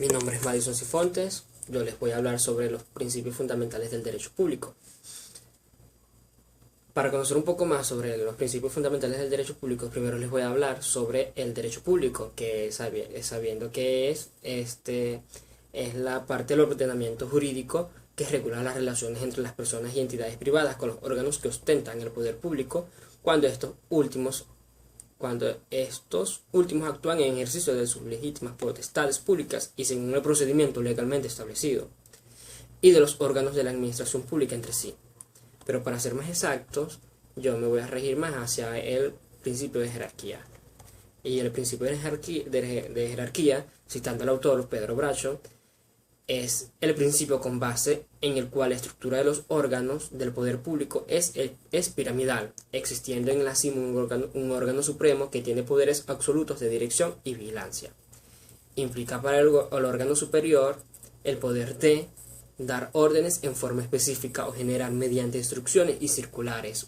Mi nombre es Madison Cifontes. Yo les voy a hablar sobre los principios fundamentales del derecho público. Para conocer un poco más sobre los principios fundamentales del derecho público, primero les voy a hablar sobre el derecho público, que sabiendo que es la parte del ordenamiento jurídico que regula las relaciones entre las personas y entidades privadas con los órganos que ostentan el poder público cuando estos últimos actúan en ejercicio de sus legítimas potestades públicas y según el procedimiento legalmente establecido, y de los órganos de la administración pública entre sí. Pero para ser más exactos, yo me voy a regir más hacia el principio de jerarquía. Y el principio de jerarquía, citando al autor Pedro Bracho, es el principio con base en el cual la estructura de los órganos del poder público es piramidal, existiendo en la cima un órgano supremo que tiene poderes absolutos de dirección y vigilancia. Implica para el órgano superior el poder de dar órdenes en forma específica o generar mediante instrucciones y circulares,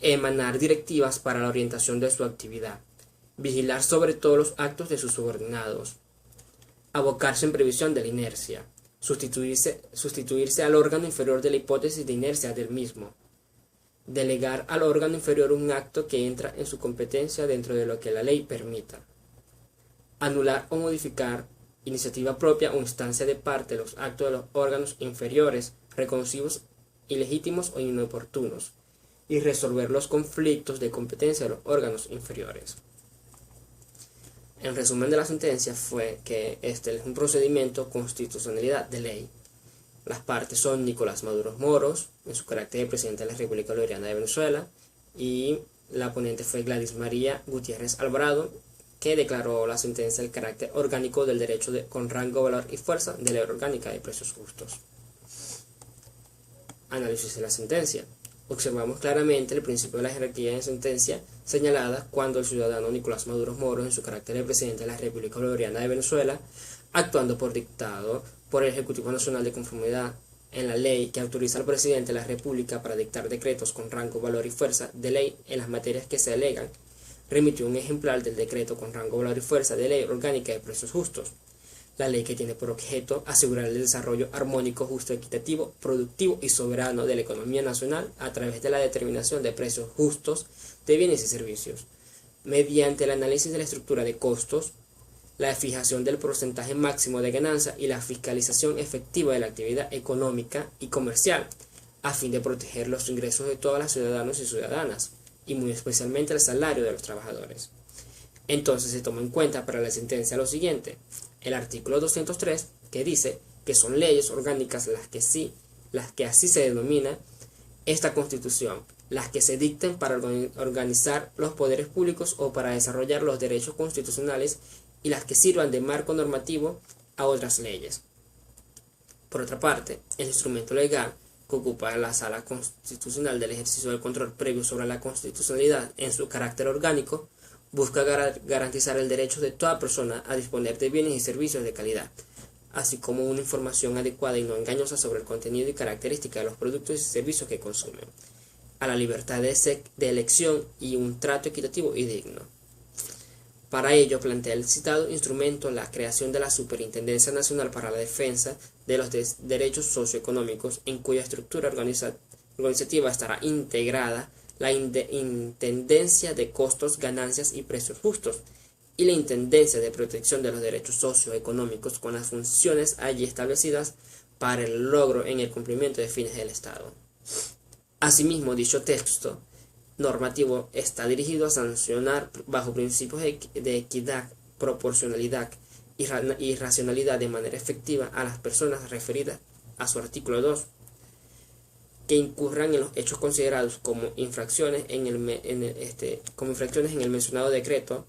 emanar directivas para la orientación de su actividad, vigilar sobre todos los actos de sus subordinados, abocarse en previsión de la inercia, sustituirse al órgano inferior de la hipótesis de inercia del mismo, delegar al órgano inferior un acto que entra en su competencia dentro de lo que la ley permita, anular o modificar iniciativa propia o instancia de parte de los actos de los órganos inferiores reconocidos ilegítimos o inoportunos, y resolver los conflictos de competencia de los órganos inferiores. El resumen de la sentencia fue que este es un procedimiento constitucionalidad de ley. Las partes son Nicolás Maduro Moros, en su carácter de presidente de la República Bolivariana de Venezuela, y la ponente fue Gladys María Gutiérrez Alvarado, que declaró la sentencia del carácter orgánico del derecho con rango, valor y fuerza de ley orgánica de precios justos. Análisis de la sentencia. Observamos claramente el principio de la jerarquía en sentencia señalada cuando el ciudadano Nicolás Maduro Moros, en su carácter de presidente de la República Bolivariana de Venezuela, actuando por dictado por el Ejecutivo Nacional de conformidad en la ley que autoriza al presidente de la República para dictar decretos con rango, valor y fuerza de ley en las materias que se alegan, remitió un ejemplar del decreto con rango, valor y fuerza de ley orgánica de precios justos. La ley que tiene por objeto asegurar el desarrollo armónico, justo, equitativo, productivo y soberano de la economía nacional a través de la determinación de precios justos de bienes y servicios, mediante el análisis de la estructura de costos, la fijación del porcentaje máximo de ganancia y la fiscalización efectiva de la actividad económica y comercial, a fin de proteger los ingresos de todos los ciudadanos y ciudadanas, y muy especialmente el salario de los trabajadores. Entonces se toma en cuenta para la sentencia lo siguiente: el artículo 203, que dice que son leyes orgánicas las que así se denomina esta Constitución, las que se dicten para organizar los poderes públicos o para desarrollar los derechos constitucionales y las que sirvan de marco normativo a otras leyes. Por otra parte, el instrumento legal que ocupa la Sala Constitucional del ejercicio del control previo sobre la constitucionalidad en su carácter orgánico busca garantizar el derecho de toda persona a disponer de bienes y servicios de calidad, así como una información adecuada y no engañosa sobre el contenido y características de los productos y servicios que consumen, a la libertad de elección y un trato equitativo y digno. Para ello plantea el citado instrumento la creación de la Superintendencia Nacional para la Defensa de los Derechos Socioeconómicos, en cuya estructura organizativa estará integrada la Intendencia de Costos, Ganancias y Precios Justos y la Intendencia de Protección de los Derechos Socioeconómicos, con las funciones allí establecidas para el logro en el cumplimiento de fines del Estado. Asimismo, dicho texto normativo está dirigido a sancionar bajo principios de equidad, proporcionalidad y racionalidad de manera efectiva a las personas referidas a su artículo 2, que incurran en los hechos considerados como infracciones en el mencionado decreto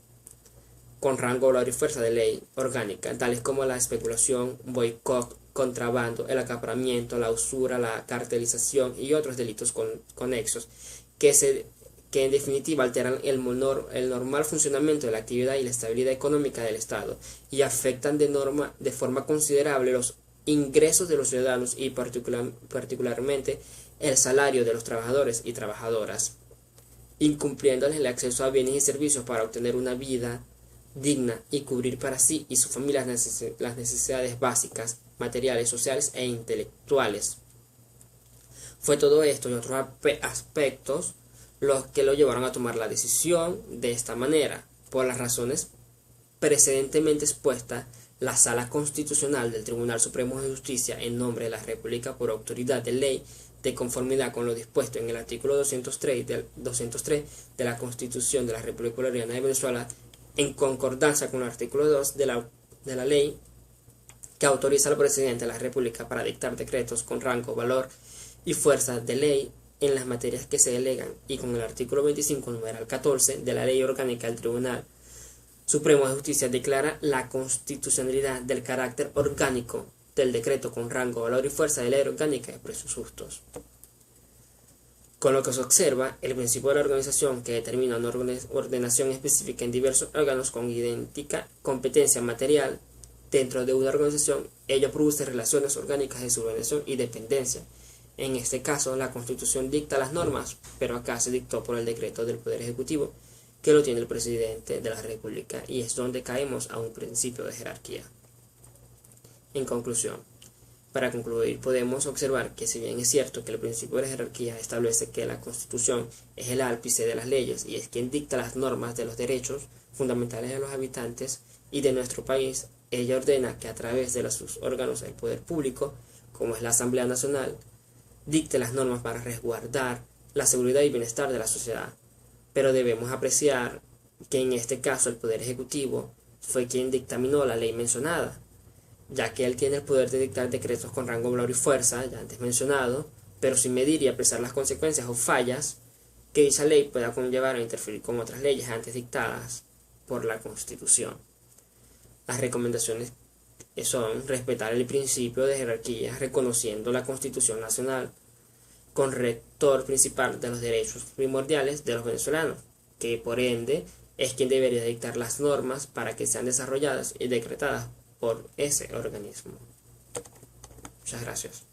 con rango, valor y fuerza de ley orgánica, tales como la especulación, boicot, contrabando, el acaparamiento, la usura, la cartelización y otros delitos conexos, que en definitiva alteran el normal funcionamiento de la actividad y la estabilidad económica del Estado y afectan de forma considerable los ingresos de los ciudadanos y particularmente el salario de los trabajadores y trabajadoras, incumpliéndoles el acceso a bienes y servicios para obtener una vida digna y cubrir para sí y su familia las necesidades básicas, materiales, sociales e intelectuales. Fue todo esto y otros aspectos los que lo llevaron a tomar la decisión de esta manera. Por las razones precedentemente expuestas, la Sala Constitucional del Tribunal Supremo de Justicia, en nombre de la República por autoridad de ley, de conformidad con lo dispuesto en el artículo 203 de la Constitución de la República Bolivariana de Venezuela, en concordancia con el artículo 2 de la ley que autoriza al presidente de la República para dictar decretos con rango, valor y fuerza de ley en las materias que se delegan, y con el artículo 25, numeral 14 de la Ley Orgánica del Tribunal Supremo de Justicia, declara la constitucionalidad del carácter orgánico del decreto con rango, valor y fuerza de ley orgánica de precios justos. Con lo que se observa, el principio de la organización, que determina una ordenación específica en diversos órganos con idéntica competencia material dentro de una organización, ello produce relaciones orgánicas de subordinación y dependencia. En este caso, la Constitución dicta las normas, pero acá se dictó por el decreto del Poder Ejecutivo, que lo tiene el presidente de la República, y es donde caemos a un principio de jerarquía. En conclusión, para concluir, podemos observar que, si bien es cierto que el principio de la jerarquía establece que la Constitución es el ápice de las leyes y es quien dicta las normas de los derechos fundamentales de los habitantes y de nuestro país, ella ordena que a través de sus órganos del poder público, como es la Asamblea Nacional, dicte las normas para resguardar la seguridad y bienestar de la sociedad. Pero debemos apreciar que en este caso el Poder Ejecutivo fue quien dictaminó la ley mencionada, ya que él tiene el poder de dictar decretos con rango, valor y fuerza, ya antes mencionado, pero sin medir y apreciar las consecuencias o fallas que dicha ley pueda conllevar o interferir con otras leyes antes dictadas por la Constitución. Las recomendaciones son respetar el principio de jerarquía, reconociendo la Constitución Nacional con rector principal de los derechos primordiales de los venezolanos, que por ende es quien debería dictar las normas para que sean desarrolladas y decretadas por ese organismo. Muchas gracias.